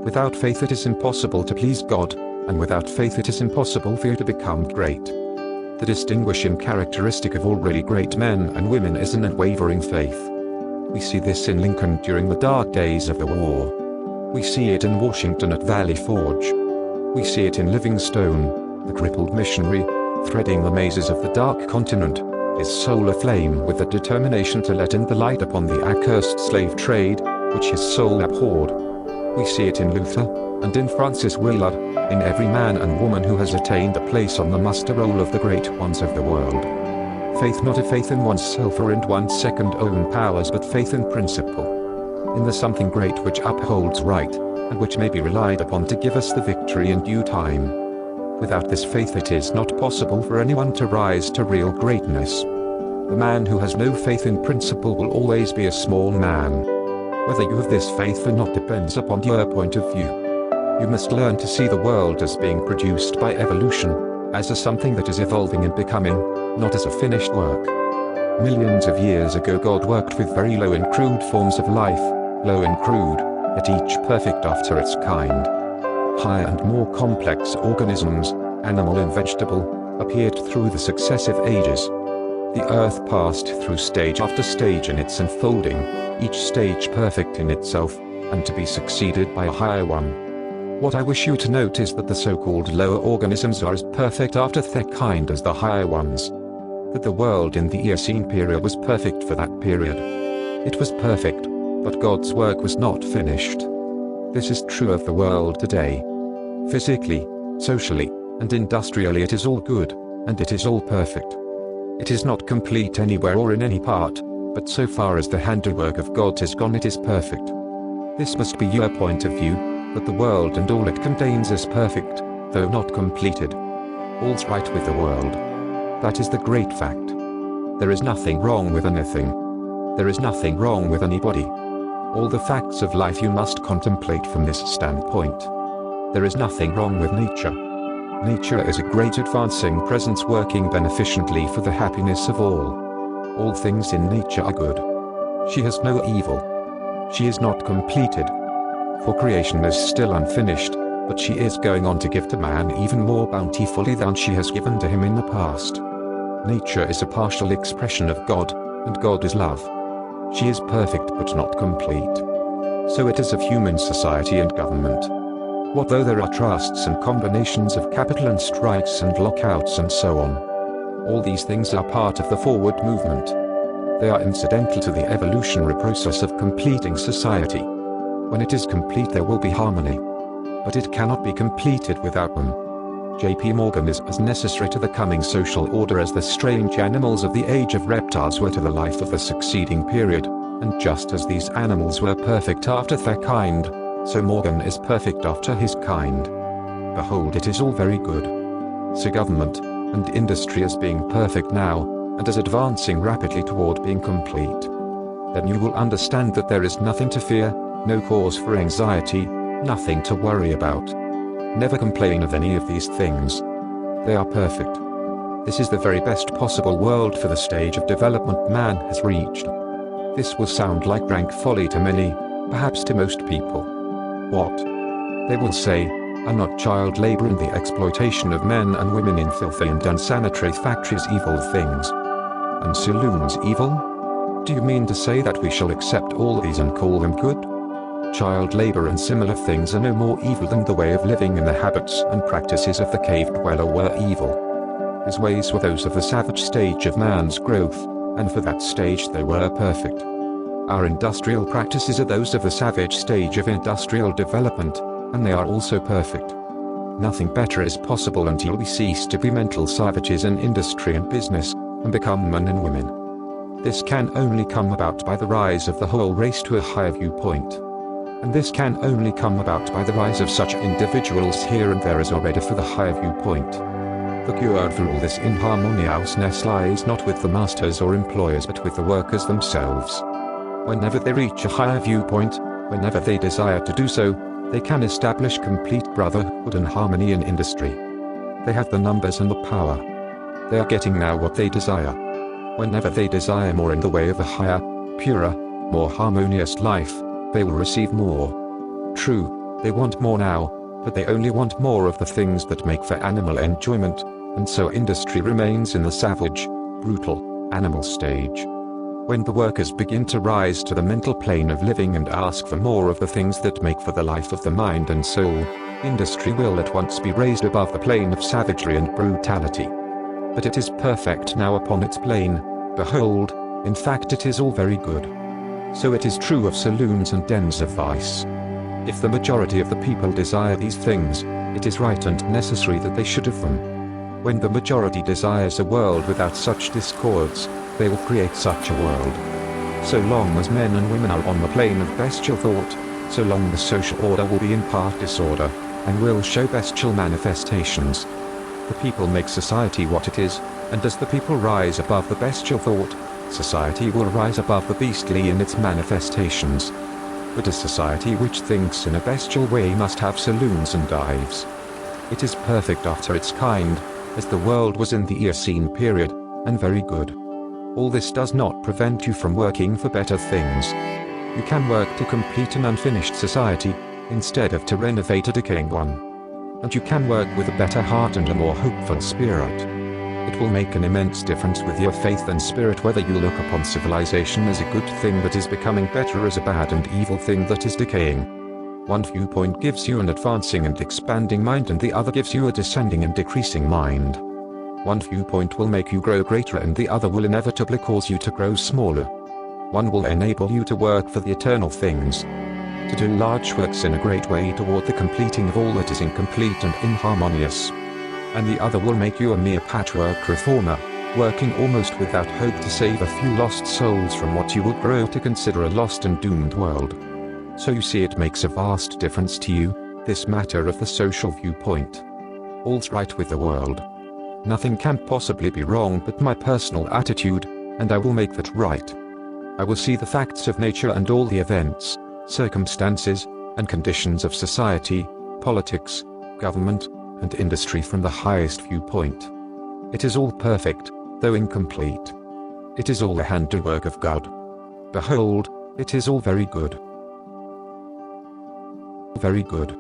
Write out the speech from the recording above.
Without faith it is impossible to please God, and without faith it is impossible for you to become great. The distinguishing characteristic of all really great men and women is an unwavering faith. We see this in Lincoln during the dark days of the war. We see it in Washington at Valley Forge. We see it in Livingstone, the crippled missionary, threading the mazes of the dark continent, his soul aflame with the determination to let in the light upon the accursed slave trade, which his soul abhorred. We see it in Luther, and in Francis Willard, in every man and woman who has attained a place on the muster roll of the great ones of the world. Faith, not a faith in oneself or in one's second own powers, but faith in principle. In the something great which upholds right, and which may be relied upon to give us the victory in due time. Without this faith it is not possible for anyone to rise to real greatness. The man who has no faith in principle will always be a small man. Whether you have this faith or not depends upon your point of view. You must learn to see the world as being produced by evolution, as a something that is evolving and becoming, not as a finished work. Millions of years ago God worked with very low and crude forms of life, low and crude, yet each perfect after its kind. Higher and more complex organisms, animal and vegetable, appeared through the successive ages. The earth passed through stage after stage in its unfolding, each stage perfect in itself, and to be succeeded by a higher one. What I wish you to note is that the so-called lower organisms are as perfect after their kind as the higher ones. That the world in the Eocene period was perfect for that period. It was perfect, but God's work was not finished. This is true of the world today. Physically, socially, and industrially it is all good, and it is all perfect. It is not complete anywhere or in any part, but so far as the handiwork of God is gone it is perfect. This must be your point of view, that the world and all it contains is perfect, though not completed. All's right with the world. That is the great fact. There is nothing wrong with anything. There is nothing wrong with anybody. All the facts of life you must contemplate from this standpoint. There is nothing wrong with nature. Nature is a great advancing presence working beneficently for the happiness of all. All things in nature are good. She has no evil. She is not completed. For creation is still unfinished, but she is going on to give to man even more bountifully than she has given to him in the past. Nature is a partial expression of God, and God is love. She is perfect but not complete. So it is of human society and government. What though there are trusts and combinations of capital and strikes and lockouts and so on? All these things are part of the forward movement. They are incidental to the evolutionary process of completing society. When it is complete there will be harmony. But it cannot be completed without them. J.P. Morgan is as necessary to the coming social order as the strange animals of the age of reptiles were to the life of the succeeding period, and just as these animals were perfect after their kind, so Morgan is perfect after his kind. Behold, it is all very good. So government and industry as being perfect now, and as advancing rapidly toward being complete. Then you will understand that there is nothing to fear, no cause for anxiety, nothing to worry about. Never complain of any of these things. They are perfect. This is the very best possible world for the stage of development man has reached. This will sound like rank folly to many, perhaps to most people. What? They will say, are not child labor and the exploitation of men and women in filthy and unsanitary factories evil things? And saloons evil? Do you mean to say that we shall accept all these and call them good? Child labor and similar things are no more evil than the way of living and the habits and practices of the cave dweller were evil. His ways were those of the savage stage of man's growth, and for that stage they were perfect. Our industrial practices are those of the savage stage of industrial development, and they are also perfect. Nothing better is possible until we cease to be mental savages in industry and business, and become men and women. This can only come about by the rise of the whole race to a higher viewpoint. And this can only come about by the rise of such individuals here and there as are ready for the higher viewpoint. The cure for all this inharmoniousness lies not with the masters or employers but with the workers themselves. Whenever they reach a higher viewpoint, whenever they desire to do so, they can establish complete brotherhood and harmony in industry. They have the numbers and the power. They are getting now what they desire. Whenever they desire more in the way of a higher, purer, more harmonious life, they will receive more. True, They want more now, but they only want more of the things that make for animal enjoyment, and so industry remains in the savage, brutal, animal stage. When the workers begin to rise to the mental plane of living and ask for more of the things that make for the life of the mind and soul, industry will at once be raised above the plane of savagery and brutality. But it is perfect now upon its plane. Behold, in fact it is all very good. So it is true of saloons and dens of vice. If the majority of the people desire these things, it is right and necessary that they should have them. When the majority desires a world without such discords, they will create such a world. So long as men and women are on the plane of bestial thought, so long the social order will be in part disorder, and will show bestial manifestations. The people make society what it is, and as the people rise above the bestial thought, society will rise above the beastly in its manifestations. But a society which thinks in a bestial way must have saloons and dives. It is perfect after its kind, as the world was in the Eocene period, and very good. All this does not prevent you from working for better things. You can work to complete an unfinished society, instead of to renovate a decaying one. And you can work with a better heart and a more hopeful spirit. It will make an immense difference with your faith and spirit whether you look upon civilization as a good thing that is becoming better or as a bad and evil thing that is decaying. One viewpoint gives you an advancing and expanding mind and the other gives you a descending and decreasing mind. One viewpoint will make you grow greater and the other will inevitably cause you to grow smaller. One will enable you to work for the eternal things, to do large works in a great way toward the completing of all that is incomplete and inharmonious. And the other will make you a mere patchwork reformer, working almost without hope to save a few lost souls from what you will grow to consider a lost and doomed world. So you see, it makes a vast difference to you, this matter of the social viewpoint. All's right with the world. Nothing can possibly be wrong but my personal attitude, and I will make that right. I will see the facts of nature and all the events, circumstances, and conditions of society, politics, government, and industry from the highest viewpoint. It is all perfect, though incomplete. It is all the handiwork of God. Behold, it is all very good. Very good.